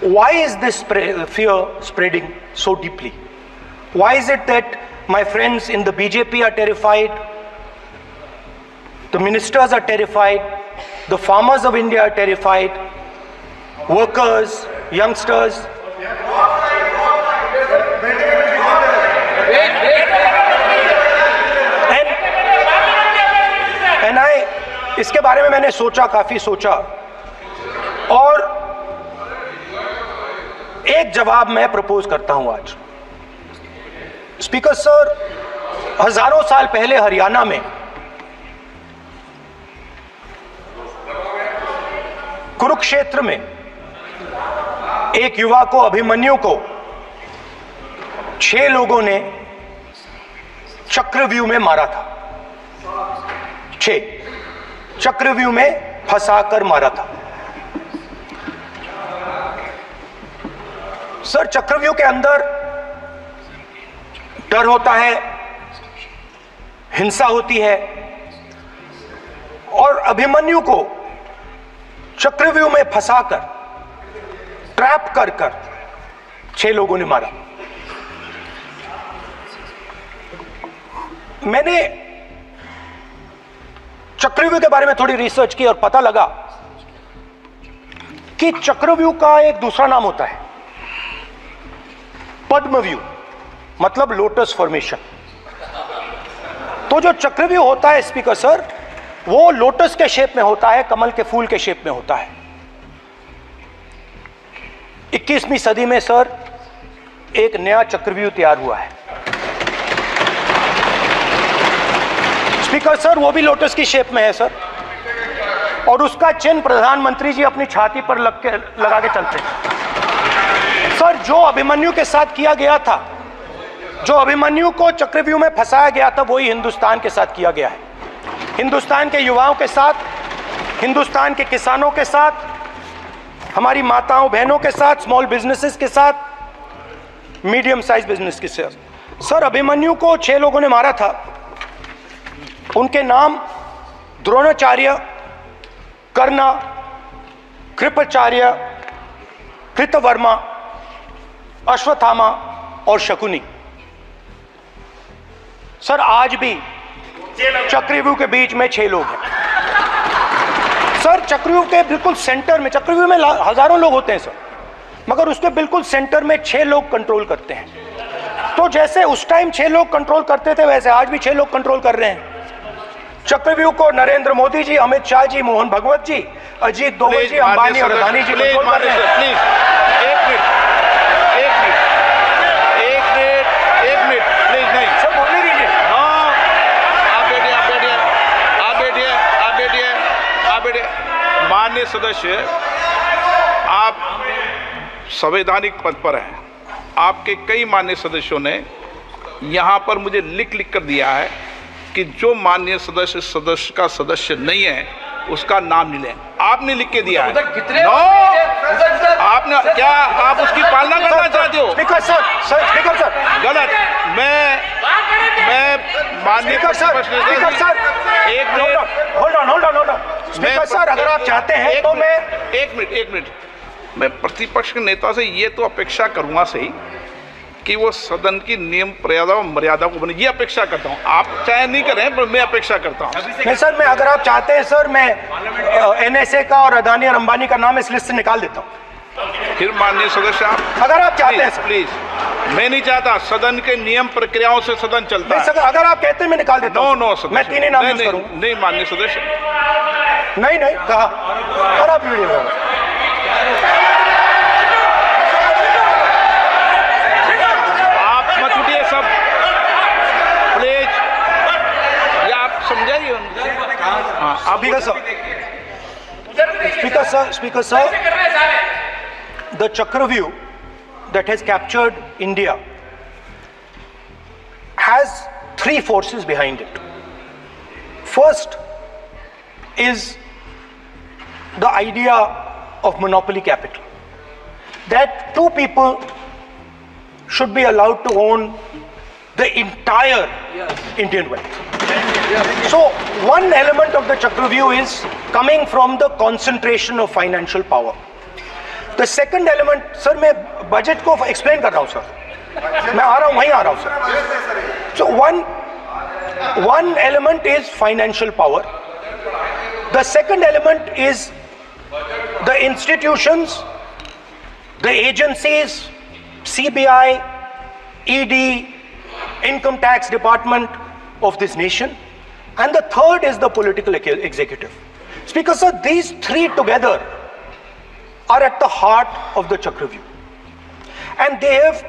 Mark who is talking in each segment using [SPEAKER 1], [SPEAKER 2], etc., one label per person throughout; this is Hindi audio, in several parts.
[SPEAKER 1] why is this fear spreading so deeply? Why is it that my friends in the BJP are terrified, the ministers are terrified, the farmers of India are terrified, workers, youngsters? And इसके बारे में मैंने सोचा, काफी सोचा, और एक जवाब मैं प्रपोज करता हूं आज। स्पीकर सर, हजारों साल पहले हरियाणा में कुरुक्षेत्र में एक युवा को, अभिमन्यु को 6 लोगों ने चक्रव्यूह में मारा था। 6 चक्रव्यूह में फंसाकर मारा था। सर, चक्रव्यूह के अंदर डर होता है, हिंसा होती है, और अभिमन्यु को चक्रव्यूह में फंसाकर, ट्रैप कर 6 लोगों ने मारा। मैंने चक्रव्यूह के बारे में थोड़ी रिसर्च की और पता लगा कि चक्रव्यूह का एक दूसरा नाम होता है पद्मव्यूह, मतलब लोटस फॉर्मेशन। तो जो चक्रव्यूह होता है स्पीकर सर, वो लोटस के शेप में होता है, कमल के फूल के शेप में होता है। 21वीं सदी में सर एक नया चक्रव्यूह तैयार हुआ है स्पीकर सर, वो भी लोटस की शेप में है सर, और उसका चिन्ह प्रधानमंत्री जी अपनी छाती पर लगा के चलते हैं। सर, जो अभिमन्यु के साथ किया गया था, जो अभिमन्यु को चक्रव्यूह में फंसाया गया था, वही हिंदुस्तान के साथ किया गया है। हिंदुस्तान के युवाओं के साथ, हिंदुस्तान के किसानों के साथ, हमारी माताओं बहनों के साथ, स्मॉल बिजनेसेस के साथ, मीडियम साइज बिजनेस के साथ। सर, अभिमन्यु को 6 लोगों ने मारा था। उनके नाम द्रोणाचार्य, कर्ण, कृपाचार्य, कृतवर्मा, अश्वत्थामा और शकुनी। सर, आज भी चक्रव्यूह के बीच में 6 लोग हैं। सर, चक्रव्यूह के बिल्कुल सेंटर में, चक्रव्यूह में हजारों लोग होते हैं सर, मगर उसके बिल्कुल सेंटर में 6 लोग कंट्रोल करते हैं। तो जैसे उस टाइम 6 लोग कंट्रोल करते थे, वैसे आज भी 6 लोग कंट्रोल कर रहे हैं। चक्रव्यूह को नरेंद्र मोदी जी, अमित शाह जी, मोहन भगवत जी, अजीत दोवल जी, अंबानी और अदानी जी कंट्रोल कर रहे हैं।
[SPEAKER 2] प्लीज, एक मिनट, प्लीज, नहीं
[SPEAKER 1] सर, बोलने दीजिए।
[SPEAKER 2] हाँ, आप बैठिए। माननीय सदस्य, आप संवैधानिक पद पर हैं। आपके कई माननीय सदस्यों ने यहाँ पर मुझे लिख कर दिया है कि जो माननीय सदस्य का सदस्य नहीं है उसका नाम नहीं लें। आपने लिख के दिया है। आपने क्या, आप उसकी पालना करना चाहते हो?
[SPEAKER 1] स्पीकर सर,
[SPEAKER 2] गलत। मैं माननीय
[SPEAKER 1] सर,
[SPEAKER 2] एक minute,
[SPEAKER 1] hold on. Speaker sir, अगर आप चाहते हैं तो मैं
[SPEAKER 2] एक मिनट, मैं प्रतिपक्ष के नेता से ये तो अपेक्षा करूंगा सही कि वो सदन की नियम मर्यादा को बने, ये अपेक्षा करता हूँ। आप चाहे नहीं करें, पर मैं अपेक्षा करता हूँ।
[SPEAKER 1] नहीं सर, मैं, अगर आप चाहते हैं सर, मैं NSA का और अदानी और अंबानी का नाम इस लिस्ट से निकाल देता हूँ।
[SPEAKER 2] फिर माननीय सदस्य, आप
[SPEAKER 1] अगर आप चाहते हैं सर।
[SPEAKER 2] प्लीज, मैं नहीं चाहता। सदन के नियम प्रक्रियाओं से सदन चलता है।
[SPEAKER 1] सर, अगर आप कहते हैं मैं निकाल देता हूँ।
[SPEAKER 2] नो सदस्य,
[SPEAKER 1] मैं 3 ही नाम यूज करूँगा।
[SPEAKER 2] नहीं माननीय सदस्य,
[SPEAKER 1] नहीं कहा, और आप वीडियो
[SPEAKER 2] सब प्लीज, ये आप समझाइए। हाँ,
[SPEAKER 1] Speaker sir, the Chakravyu that has captured India has 3 forces behind it. First is the idea of monopoly capital, that 2 people should be allowed to own the entire Indian wealth. So one element of the Chakravyu is coming from the concentration of financial power. The second element, sir मैं बजट को एक्सप्लेन कर रहा हूं सर, मैं आ रहा हूं, वहीं आ रहा हूं sir. So one element is financial power. The second element is the institutions, the agencies, CBI, ED, income tax department of this nation, and the third is the political executive. Speaker sir, these three together are at the heart of the Chakravyuh, and they have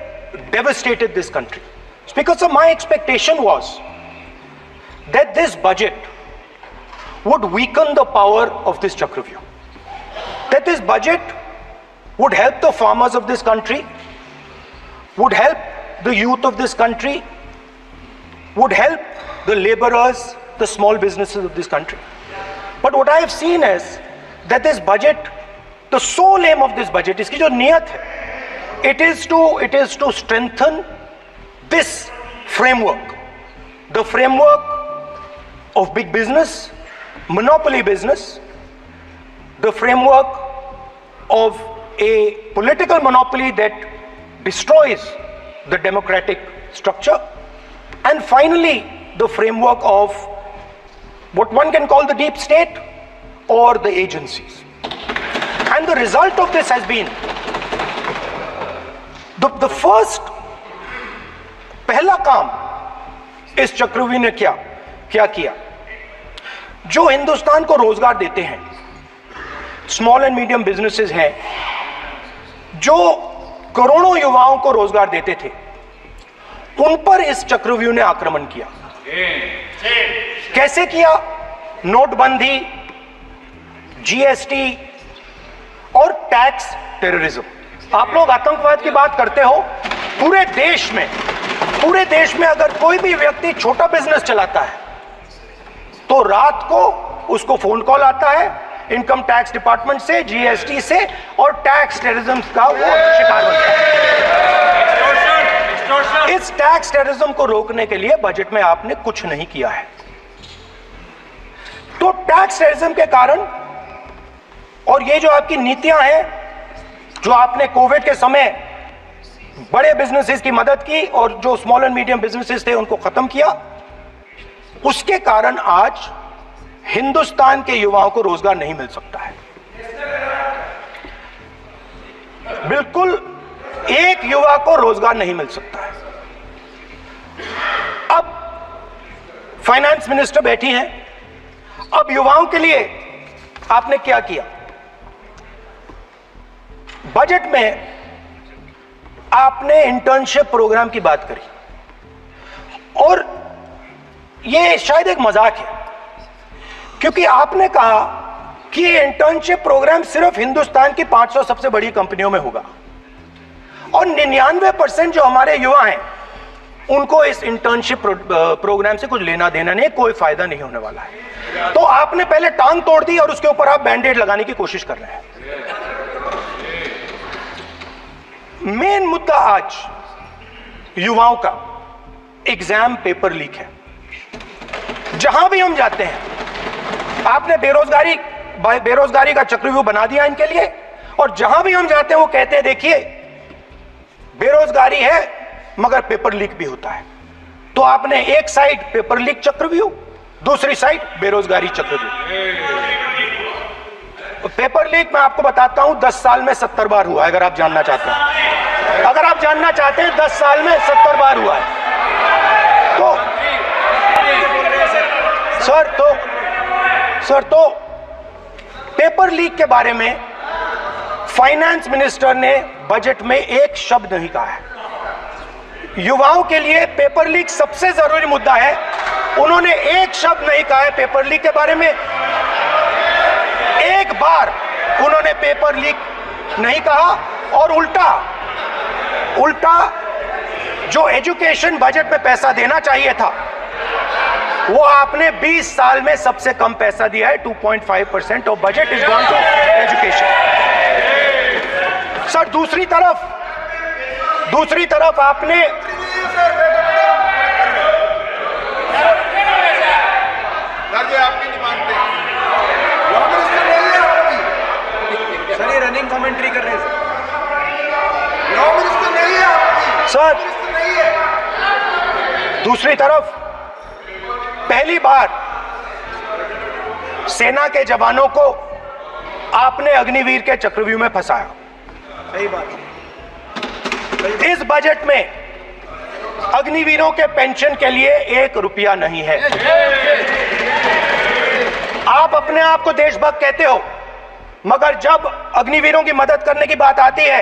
[SPEAKER 1] devastated this country. Speaker sir, my expectation was that this budget would weaken the power of this Chakravyuh, that this budget would help the farmers of this country, would help the youth of this country, would help the laborers, the small businesses of this country. But what I have seen is that this budget, the sole aim of this budget, iski jo niyat hai, it is to strengthen this framework, the framework of big business, monopoly business, the framework of a political monopoly that destroys the democratic structure, and finally the framework of what one can call the deep state or the agencies. And the result of this has been the first पहला काम इस चक्रव्यूह ने क्या किया, जो हिंदुस्तान को रोजगार देते हैं, स्मॉल एंड मीडियम बिजनेसेस हैं, जो करोड़ों युवाओं को रोजगार देते थे, उन पर इस चक्रव्यूह ने आक्रमण किया. कैसे किया? नोटबंदी, जीएसटी और टैक्स टेररिज्म. आप लोग आतंकवाद की बात करते हो, पूरे देश में अगर कोई भी व्यक्ति छोटा बिजनेस चलाता है तो रात को उसको फोन कॉल आता है इनकम टैक्स डिपार्टमेंट से, जीएसटी से, और टैक्स टेररिज्म का वो शिकार बनता है. इस टैक्स टेररिज्म को रोकने के लिए बजट में आपने कुछ नहीं किया है. तो टैक्स टेररिज्म के कारण और ये जो आपकी नीतियां हैं, जो आपने कोविड के समय बड़े बिजनेसेस की मदद की और जो स्मॉल एंड मीडियम बिजनेसेस थे उनको खत्म किया, उसके कारण आज हिंदुस्तान के युवाओं को रोजगार नहीं मिल सकता है. बिल्कुल एक युवा को रोजगार नहीं मिल सकता है. अब फाइनेंस मिनिस्टर बैठी हैं, अब युवाओं के लिए आपने क्या किया? बजट में आपने इंटर्नशिप प्रोग्राम की बात करी, और ये शायद एक मजाक है, क्योंकि आपने कहा कि ये इंटर्नशिप प्रोग्राम सिर्फ हिंदुस्तान की 500 सबसे बड़ी कंपनियों में होगा, और 99% जो हमारे युवा हैं उनको इस इंटर्नशिप प्रोग्राम से कुछ लेना देना नहीं, कोई फायदा नहीं होने वाला है. तो आपने पहले टांग तोड़ दी और उसके ऊपर आप बैंडेड लगाने की कोशिश कर रहे हैं. मेन मुद्दा आज युवाओं का एग्जाम पेपर लीक है. जहां भी हम जाते हैं, आपने बेरोजगारी का चक्रव्यूह बना दिया इनके लिए, और जहां भी हम जाते हैं वो कहते हैं देखिए बेरोजगारी है मगर पेपर लीक भी होता है. तो आपने एक साइड पेपर लीक चक्रव्यूह, दूसरी साइड बेरोजगारी चक्रव्यूह. पेपर लीक मैं आपको बताता हूं 10 साल में 70 बार हुआ है. अगर आप जानना चाहते हैं, 10 साल में 70 बार हुआ है. तो पेपर लीक के बारे में फाइनेंस मिनिस्टर ने बजट में एक शब्द नहीं कहा है. युवाओं के लिए पेपर लीक सबसे जरूरी मुद्दा है, उन्होंने एक शब्द नहीं कहा है पेपर लीक के बारे में. एक बार उन्होंने पेपर लीक नहीं कहा, और उल्टा जो एजुकेशन बजट में पैसा देना चाहिए था वो आपने 20 साल में सबसे कम पैसा दिया है. 2.5% of budget is gone to education. Sir दूसरी तरफ आपने
[SPEAKER 3] सर ये रनिंग कमेंट्री कर रहे हैं.
[SPEAKER 1] सर, दूसरी तरफ पहली बार सेना के जवानों को आपने अग्निवीर के चक्रव्यूह में फंसाया।
[SPEAKER 3] सही बात।
[SPEAKER 1] इस बजट में अग्निवीरों के पेंशन के लिए 1 रुपया नहीं है। आप अपने आप को देशभक्त कहते हो, मगर जब अग्निवीरों की मदद करने की बात आती है,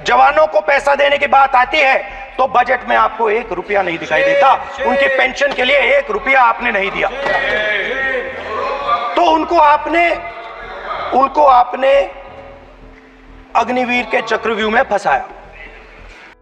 [SPEAKER 1] जवानों को पैसा देने की बात आती है, तो बजट में आपको 1 रुपया नहीं दिखाई देता। उनकी पेंशन के लिए 1 रुपया आपने नहीं दिया। तो उनको आपने अग्निवीर के चक्रव्यूह में फंसाया।